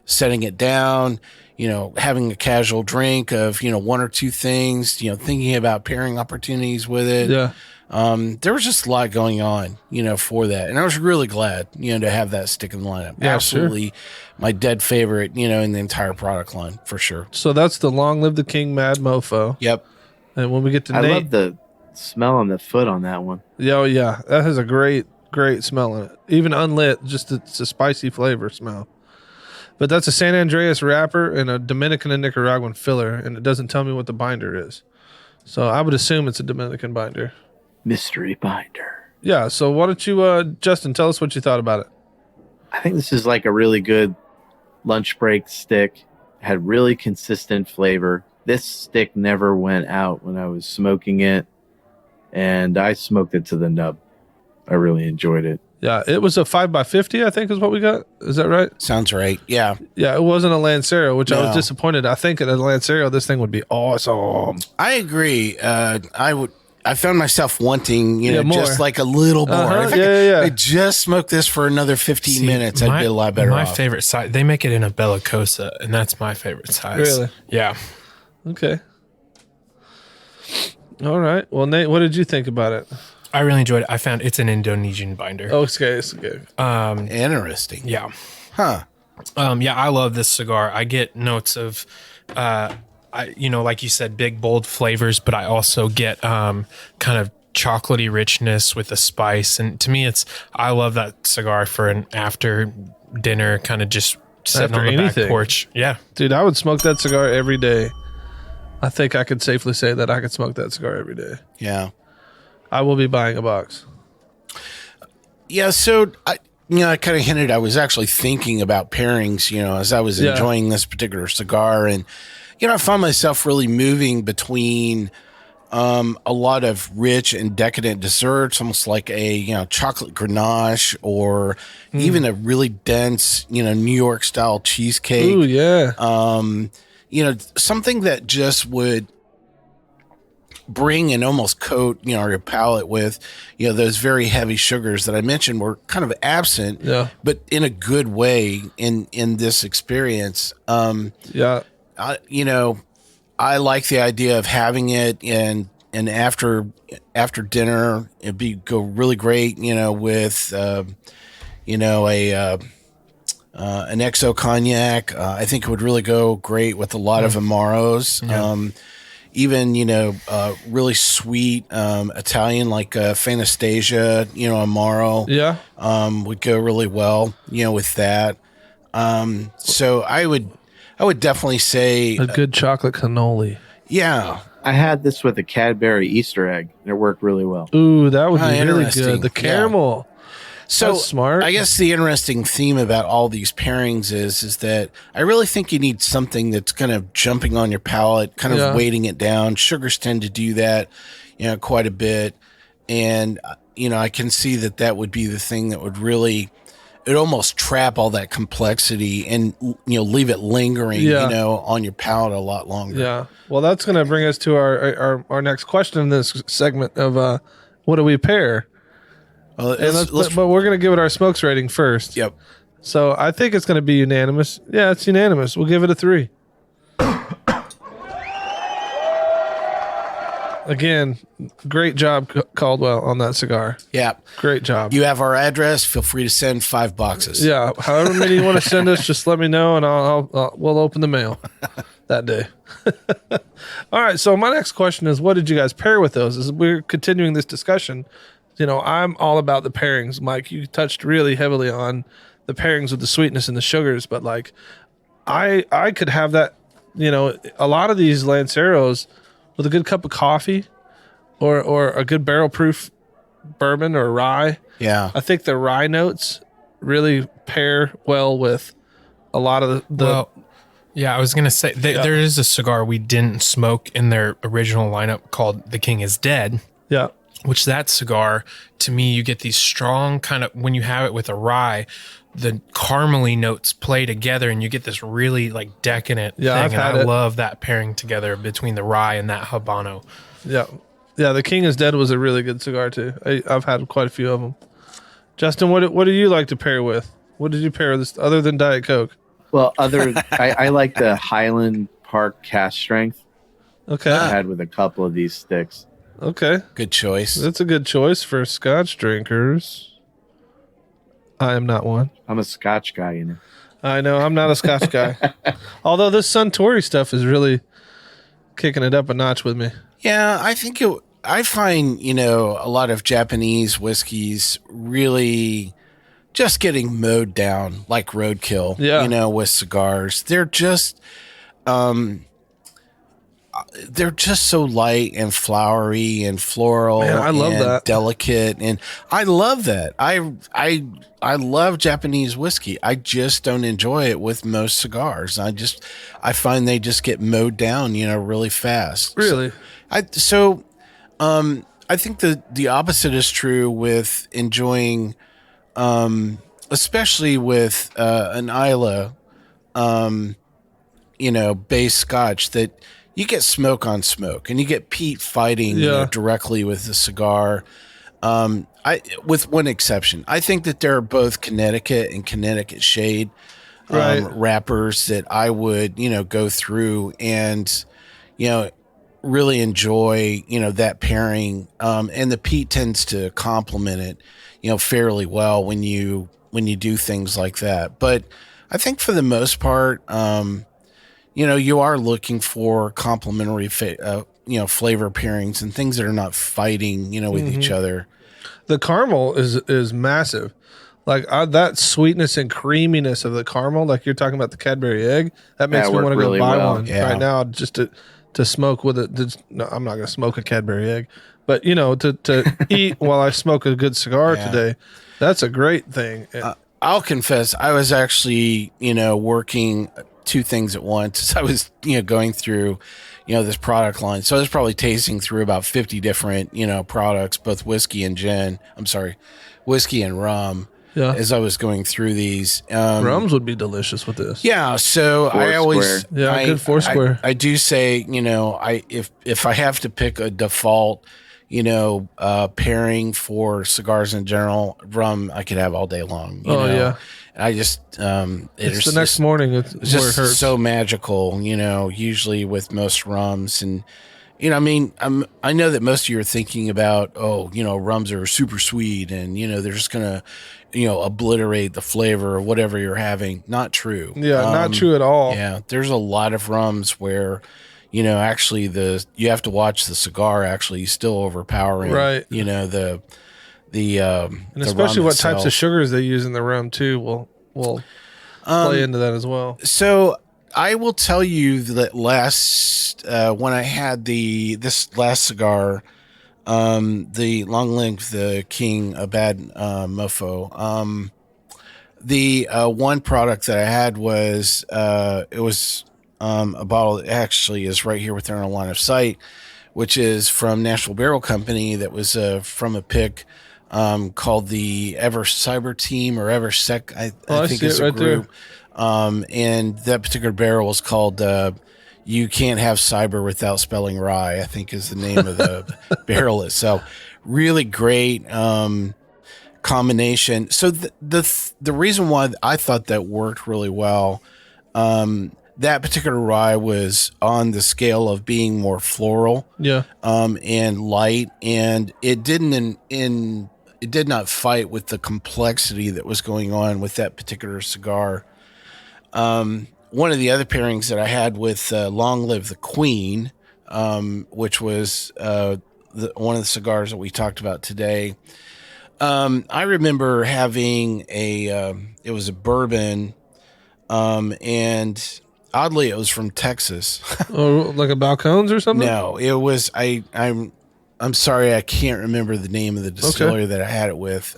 [SPEAKER 3] setting it down, having a casual drink of, one or two things, thinking about pairing opportunities with it.
[SPEAKER 2] Yeah.
[SPEAKER 3] There was just a lot going on, for that. And I was really glad, to have that stick in the lineup.
[SPEAKER 2] Yeah,
[SPEAKER 3] Absolutely my dead favorite, in the entire product line, for sure.
[SPEAKER 2] So that's the Long Live the King Mad Mofo.
[SPEAKER 3] Yep.
[SPEAKER 2] And when we get to
[SPEAKER 4] I
[SPEAKER 2] Nate,
[SPEAKER 4] love the smell on the foot on that one.
[SPEAKER 2] yeah, that has a great smell in it. Even unlit, just it's a spicy flavor smell. But that's a San Andreas wrapper and a Dominican and Nicaraguan filler, and it doesn't tell me what the binder is. So I would assume it's a Dominican binder.
[SPEAKER 4] Mystery binder.
[SPEAKER 2] Yeah, so why don't you, Justin, tell us what you thought about it.
[SPEAKER 4] I think this is like a really good lunch break stick. Had really consistent flavor. This stick never went out when I was smoking it, and I smoked it to the nub. I really enjoyed it.
[SPEAKER 2] Yeah, it was a 5x50, I think is what we got. Is that right?
[SPEAKER 3] Sounds right. Yeah.
[SPEAKER 2] Yeah, it wasn't a Lancero, which I was
[SPEAKER 3] No.
[SPEAKER 2] disappointed. I think at a Lancero, this thing would be awesome.
[SPEAKER 3] I agree. I found myself wanting,
[SPEAKER 2] more.
[SPEAKER 3] just like a little more.
[SPEAKER 2] Uh-huh,
[SPEAKER 3] If
[SPEAKER 2] yeah.
[SPEAKER 3] I just smoked this for another 15
[SPEAKER 5] See,
[SPEAKER 3] minutes, I'd be a lot better
[SPEAKER 5] My
[SPEAKER 3] off.
[SPEAKER 5] favorite size, they make it in a Bellicosa, and that's my favorite size.
[SPEAKER 2] Really?
[SPEAKER 5] Yeah.
[SPEAKER 2] Okay. All right. Well, Nate, what did you think about it?
[SPEAKER 5] I really enjoyed it. I found it's an Indonesian binder.
[SPEAKER 2] Oh, it's okay.
[SPEAKER 3] Interesting.
[SPEAKER 5] Yeah.
[SPEAKER 3] Huh.
[SPEAKER 5] Yeah, I love this cigar. I get notes of, like you said, big, bold flavors, but I also get kind of chocolatey richness with the spice. And to me, I love that cigar for an after dinner kind of just sitting
[SPEAKER 2] After
[SPEAKER 5] on the
[SPEAKER 2] anything.
[SPEAKER 5] back porch. Yeah.
[SPEAKER 2] Dude, I would smoke that cigar every day. I think I could safely say that I could smoke that cigar every day.
[SPEAKER 3] Yeah.
[SPEAKER 2] I will be buying a box.
[SPEAKER 3] Yeah. So I kind of hinted I was actually thinking about pairings, as I was enjoying this particular cigar. And, I found myself really moving between a lot of rich and decadent desserts, almost like a, chocolate ganache or even a really dense, New York style cheesecake.
[SPEAKER 2] Ooh, yeah.
[SPEAKER 3] Something that just would bring and almost coat, your palate with, those very heavy sugars that I mentioned were kind of absent, but in a good way in this experience.
[SPEAKER 2] Yeah.
[SPEAKER 3] I like the idea of having it and after dinner, it'd go really great, with, an XO cognac. I think it would really go great with a lot of Amaros.
[SPEAKER 5] Yeah.
[SPEAKER 3] Even, really sweet Italian like Fanastasia, Amaro.
[SPEAKER 2] Yeah.
[SPEAKER 3] Would go really well, with that. So I would definitely say
[SPEAKER 2] A good chocolate cannoli.
[SPEAKER 3] yeah.
[SPEAKER 4] I had this with a Cadbury Easter egg, and it worked really well.
[SPEAKER 2] Ooh, that would
[SPEAKER 3] Oh,
[SPEAKER 2] be really
[SPEAKER 3] interesting.
[SPEAKER 2] good. The caramel.
[SPEAKER 3] So
[SPEAKER 2] That's smart.
[SPEAKER 3] I guess the interesting theme about all these pairings is that I really think you need something that's kind of jumping on your palate, kind of weighting it down. Sugars tend to do that, quite a bit. And, I can see that would be the thing that would really, it almost trap all that complexity and, leave it lingering, on your palate a lot longer.
[SPEAKER 2] Yeah. Well, that's going to bring us to our next question in this segment of what do we pair?
[SPEAKER 3] Well,
[SPEAKER 2] But we're going to give it our smokes rating first.
[SPEAKER 3] Yep.
[SPEAKER 2] So I think it's going to be unanimous. Yeah, it's unanimous. We'll give it a 3. Again, great job, Caldwell, on that cigar.
[SPEAKER 3] Yeah.
[SPEAKER 2] Great job.
[SPEAKER 3] You have our address. Feel free to send 5 boxes.
[SPEAKER 2] Yeah, however many you want to send us, just let me know, and we'll open the mail that day. All right. So my next question is, what did you guys pair with those? As we're continuing this discussion, I'm all about the pairings. Mike, you touched really heavily on the pairings with the sweetness and the sugars, but like, I could have that. A lot of these Lanceros with a good cup of coffee, or a good barrel proof bourbon or rye.
[SPEAKER 3] Yeah.
[SPEAKER 2] I think the rye notes really pair well with a lot of the
[SPEAKER 5] yeah, I was going to say, there is a cigar we didn't smoke in their original lineup called The King is Dead.
[SPEAKER 2] Yeah.
[SPEAKER 5] Which that cigar, to me, you get these strong kind of, when you have it with a rye, the caramely notes play together, and you get this really like decadent thing.
[SPEAKER 2] I've had
[SPEAKER 5] I
[SPEAKER 2] it.
[SPEAKER 5] love that pairing together between the rye and that Habano.
[SPEAKER 2] Yeah. Yeah, the King is Dead was a really good cigar too. I've had quite a few of them. Justin, what do you like to pair with? What did you pair this other than Diet Coke?
[SPEAKER 4] Well, I like the Highland Park Cast Strength.
[SPEAKER 2] Okay.
[SPEAKER 4] I had with a couple of these sticks.
[SPEAKER 2] Okay.
[SPEAKER 3] Good choice.
[SPEAKER 2] That's a good choice for Scotch drinkers. I am not one.
[SPEAKER 4] I'm a Scotch guy, you know.
[SPEAKER 2] I know I'm not a Scotch guy. Although this Suntory stuff is really kicking it up a notch with me.
[SPEAKER 3] Yeah, I find, a lot of Japanese whiskeys really just getting mowed down like roadkill, with cigars. They're just so light and flowery and floral.
[SPEAKER 2] Man, I love
[SPEAKER 3] and
[SPEAKER 2] that.
[SPEAKER 3] Delicate, and I love that. I love Japanese whiskey. I just don't enjoy it with most cigars. I find they just get mowed down, really fast.
[SPEAKER 2] Really?
[SPEAKER 3] I think the opposite is true with enjoying, especially with an Isla, base Scotch, that you get smoke on smoke and you get peat fighting directly with the cigar. With one exception, I think that there are both Connecticut and Connecticut shade wrappers that I would go through and really enjoy that pairing, and the peat tends to complement it fairly well when you do things like that. But I think for the most part, you are looking for complementary flavor pairings and things that are not fighting with each other.
[SPEAKER 2] The caramel is massive. Like that sweetness and creaminess of the caramel, like you're talking about the Cadbury egg, that makes me want to go buy one right now just to smoke with it. No, I'm not going to smoke a Cadbury egg, but to eat while I smoke a good cigar today, that's a great thing.
[SPEAKER 3] I'll confess, I was actually, working two things at once. I was, going through, this product line. So I was probably tasting through about 50 different, products, both whiskey and rum. Yeah. As I was going through these,
[SPEAKER 2] rums would be delicious with this.
[SPEAKER 3] Yeah. So I always,
[SPEAKER 2] good Foursquare.
[SPEAKER 3] I do say, if I have to pick a default, pairing for cigars in general, rum I could have all day long. Yeah. I just,
[SPEAKER 2] it's the next morning. It's
[SPEAKER 3] just
[SPEAKER 2] where it hurts.
[SPEAKER 3] So magical, usually with most rums. And, I know that most of you are thinking about, rums are super sweet and, they're just going to, obliterate the flavor of whatever you're having. Not true.
[SPEAKER 2] Yeah, not true at all.
[SPEAKER 3] Yeah. There's a lot of rums where, actually you have to watch the cigar actually still overpowering,
[SPEAKER 2] right?
[SPEAKER 3] And
[SPEAKER 2] especially what types of sugars they use in the rum too will play into that as well.
[SPEAKER 3] So I will tell you that when I had this last cigar, the long length, the King Abad MOFO, the one product that I had was it was a bottle that actually is right here within our line of sight, which is from National Barrel Company. That was from a pick called the Ever Cyber Team or Ever Sec, I think it's a group. And that particular barrel was called You Can't Have Cyber Without Spelling Rye, I think is the name of the barrel itself. Really great combination. So the reason why I thought that worked really well, that particular rye was on the scale of being more floral, and light, and it did not fight with the complexity that was going on with that particular cigar. One of the other pairings that I had with Long Live the Queen, which was one of the cigars that we talked about today. I remember having it was a bourbon, and oddly, it was from Texas.
[SPEAKER 2] Oh, like a Balcones or something?
[SPEAKER 3] No, it was. I'm sorry, I can't remember the name of the distillery that I had it with.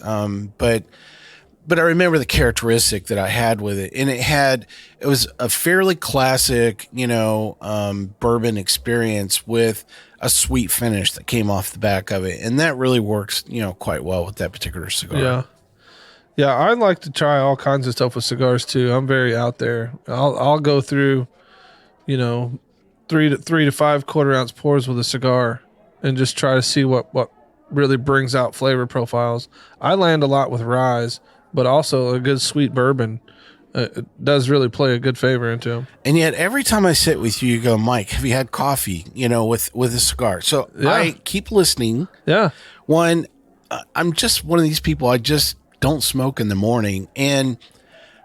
[SPEAKER 3] But I remember the characteristic that I had with it, and it was a fairly classic, bourbon experience with a sweet finish that came off the back of it, and that really works, quite well with that particular cigar.
[SPEAKER 2] Yeah. Yeah, I like to try all kinds of stuff with cigars too. I'm very out there. I'll go through, 3 to 5 quarter-ounce pours with a cigar and just try to see what really brings out flavor profiles. I land a lot with ryes, but also a good sweet bourbon. It does really play a good favor into them.
[SPEAKER 3] And yet, every time I sit with you, you go, Mike, have you had coffee? With a cigar. So I keep listening.
[SPEAKER 2] Yeah.
[SPEAKER 3] One, I'm just one of these people. I just don't smoke in the morning, and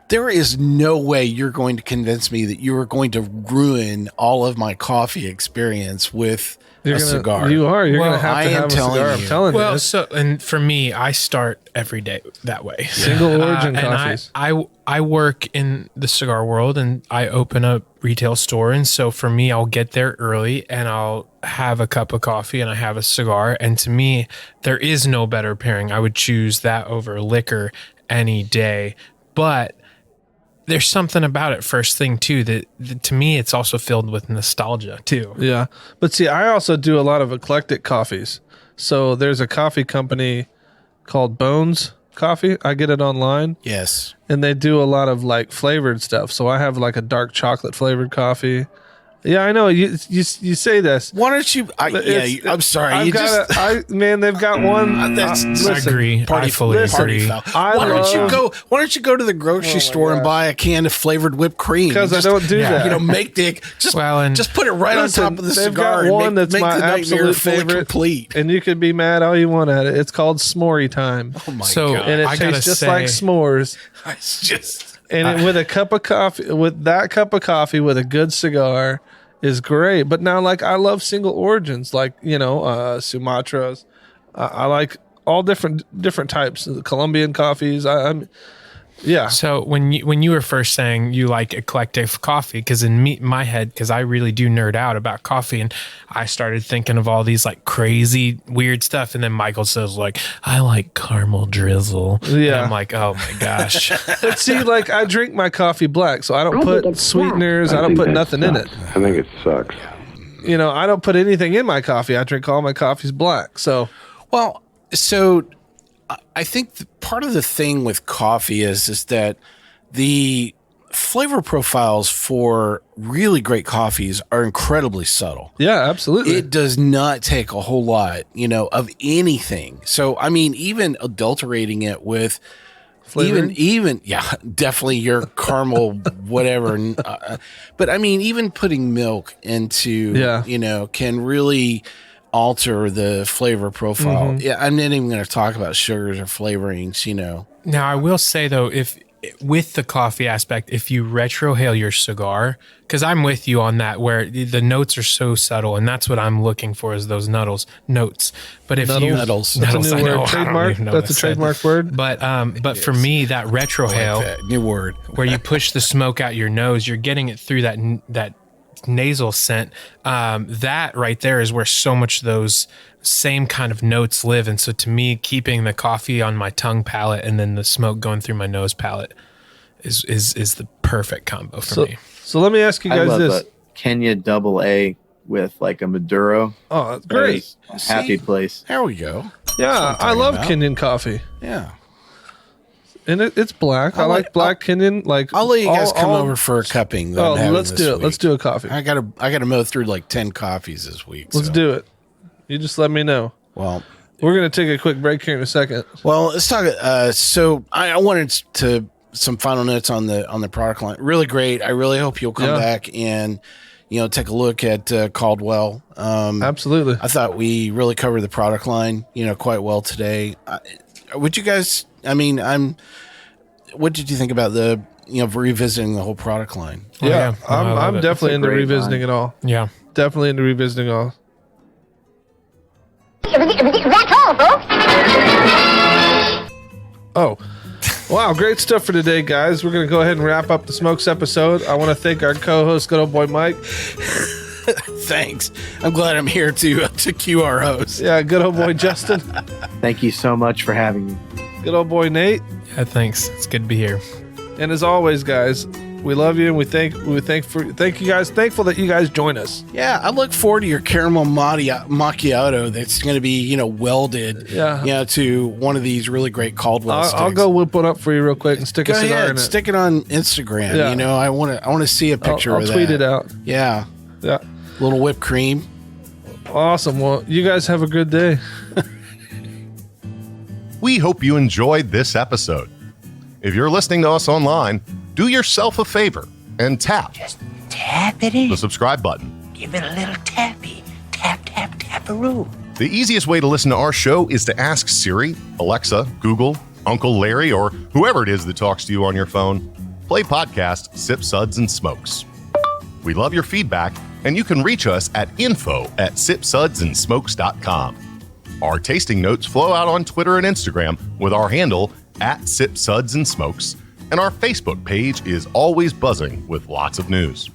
[SPEAKER 3] there is no way you're going to convince me that you are going to ruin all of my coffee experience with a cigar.
[SPEAKER 2] You are. You're going to have to have a cigar. I'm telling you.
[SPEAKER 5] Well, and for me, I start every day that way.
[SPEAKER 2] Single origin coffees.
[SPEAKER 5] I work in the cigar world, and I open a retail store. And so for me, I'll get there early and I'll have a cup of coffee and I have a cigar. And to me, there is no better pairing. I would choose that over liquor any day. But there's something about it first thing too that to me it's also filled with nostalgia too.
[SPEAKER 2] Yeah. But see, I also do a lot of eclectic coffees. So there's a coffee company called Bones Coffee. I get it online.
[SPEAKER 3] Yes.
[SPEAKER 2] And they do a lot of like flavored stuff. So I have like a dark chocolate flavored coffee. Yeah, I know. You say this.
[SPEAKER 3] Why don't you? I'm sorry.
[SPEAKER 2] They've got one.
[SPEAKER 5] I agree. I fully agree.
[SPEAKER 3] Why don't you go to the grocery store and buy a can of flavored whipped cream?
[SPEAKER 2] Because I don't do that.
[SPEAKER 3] Just put it right on top of the cigar.
[SPEAKER 2] They've got one that's
[SPEAKER 3] make
[SPEAKER 2] my
[SPEAKER 3] the
[SPEAKER 2] absolute favorite.
[SPEAKER 3] Complete.
[SPEAKER 2] And you can be mad all you want at it. It's called S'more Time.
[SPEAKER 3] Oh my god!
[SPEAKER 2] And it tastes just like s'mores.
[SPEAKER 3] It's just
[SPEAKER 2] with a cup of coffee, with a good cigar. Is great, but now like I love single origins, like Sumatras. I like all different types, the Colombian coffees. Yeah.
[SPEAKER 5] So when you were first saying you like eclectic coffee, because in my head, because I really do nerd out about coffee, and I started thinking of all these like crazy weird stuff, and then Michael says like I like caramel drizzle. Yeah. And I'm like, oh my gosh.
[SPEAKER 2] But see, like I drink my coffee black, so I don't put sweeteners. I don't put nothing in it.
[SPEAKER 9] I think it sucks.
[SPEAKER 2] I don't put anything in my coffee. I drink all my coffees black. So,
[SPEAKER 3] I think part of the thing with coffee is that the flavor profiles for really great coffees are incredibly subtle.
[SPEAKER 2] Yeah, absolutely.
[SPEAKER 3] It does not take a whole lot, of anything. So, I mean, even adulterating it with definitely your caramel, whatever. But I mean, even putting milk into, can really alter the flavor profile. Mm-hmm. Yeah, I'm not even going to talk about sugars or flavorings,
[SPEAKER 5] Now, I will say though, if with the coffee aspect, if you retrohale your cigar, because I'm with you on that, where the notes are so subtle, and that's what I'm looking for is those notes. But if
[SPEAKER 3] Nuttles.
[SPEAKER 2] That's a new word. Trademark. That's a trademark word.
[SPEAKER 5] But for me, that retrohale,
[SPEAKER 3] like that. New word,
[SPEAKER 5] where you push the smoke out your nose, you're getting it through that nasal scent. That right there is where so much of those same kind of notes live. And so to me, keeping the coffee on my tongue palate and then the smoke going through my nose palate is the perfect combo for me.
[SPEAKER 2] So let me ask you guys this.
[SPEAKER 4] Kenya double A with like a Maduro.
[SPEAKER 2] Oh, that's great.
[SPEAKER 4] Happy place.
[SPEAKER 3] There we go.
[SPEAKER 2] Yeah, I love Kenyan coffee.
[SPEAKER 3] Yeah.
[SPEAKER 2] And it's black. I like black Kenyan. Like
[SPEAKER 3] I'll let you guys come over for a cupping.
[SPEAKER 2] Let's do it. Let's do a coffee.
[SPEAKER 3] I gotta mow through like 10 coffees this week.
[SPEAKER 2] Let's do it. You just let me know.
[SPEAKER 3] Well,
[SPEAKER 2] we're gonna take a quick break here in a second.
[SPEAKER 3] Well, let's talk. So I wanted to some final notes on the product line. Really great. I really hope you'll come back and take a look at Caldwell.
[SPEAKER 2] Absolutely.
[SPEAKER 3] I thought we really covered the product line quite well today. Would you guys? I mean, what did you think about the revisiting the whole product line?
[SPEAKER 2] Yeah, I'm definitely into revisiting it all.
[SPEAKER 5] Yeah,
[SPEAKER 2] definitely into revisiting all.
[SPEAKER 8] That's all, folks.
[SPEAKER 2] Oh, wow, great stuff for today, guys. We're gonna go ahead and wrap up the Smokes episode. I want to thank our co-host, good old boy Mike.
[SPEAKER 3] Thanks. I'm glad I'm here to cue our host.
[SPEAKER 2] Yeah, good old boy Justin.
[SPEAKER 4] Thank you so much for having me.
[SPEAKER 2] Good old boy Nate.
[SPEAKER 5] Yeah, thanks. It's good to be here.
[SPEAKER 2] And as always, guys, We love you, and we thank you guys. Thankful that you guys join us.
[SPEAKER 3] Yeah, I look forward to your caramel macchiato that's going to be, welded to one of these really great Caldwell sticks.
[SPEAKER 2] I'll go whip one up for you real quick and stick a cigar in it.
[SPEAKER 3] Stick it on Instagram.
[SPEAKER 2] Yeah.
[SPEAKER 3] I want to see a picture of that.
[SPEAKER 2] I'll tweet it out.
[SPEAKER 3] Yeah.
[SPEAKER 2] Yeah.
[SPEAKER 3] Little whipped cream.
[SPEAKER 2] Awesome. Well, you guys have a good day.
[SPEAKER 10] We hope you enjoyed this episode. If you're listening to us online, do yourself a favor and tap the subscribe button.
[SPEAKER 11] Give it a little tappy. Tap-a-roo.
[SPEAKER 10] The easiest way to listen to our show is to ask Siri, Alexa, Google, Uncle Larry, or whoever it is that talks to you on your phone. Play podcast Sip, Suds, and Smokes. We love your feedback, and you can reach us at info@sipsudsandsmokes.com. Our tasting notes flow out on Twitter and Instagram with our handle @SipSudsAndSmokes, and our Facebook page is always buzzing with lots of news.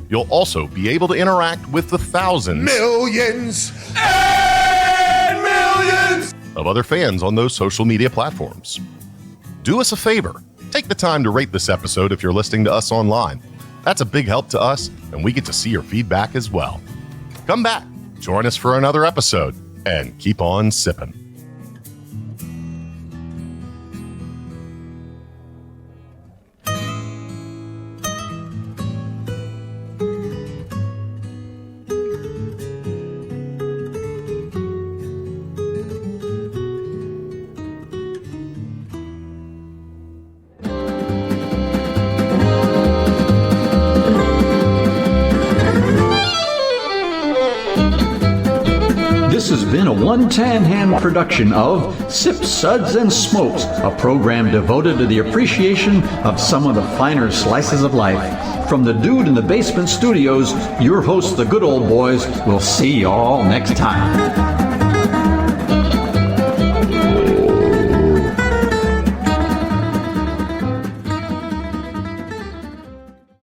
[SPEAKER 10] You'll also be able to interact with the
[SPEAKER 12] millions and millions
[SPEAKER 10] of other fans on those social media platforms. Do us a favor. Take the time to rate this episode if you're listening to us online. That's a big help to us, and we get to see your feedback as well. Come back, join us for another episode, and keep on sipping.
[SPEAKER 1] This has been a One Tan Hand production of Sip, Suds, and Smokes, a program devoted to the appreciation of some of the finer slices of life. From the Dude in the Basement Studios, your hosts, the Good Old Boys, will see y'all next time.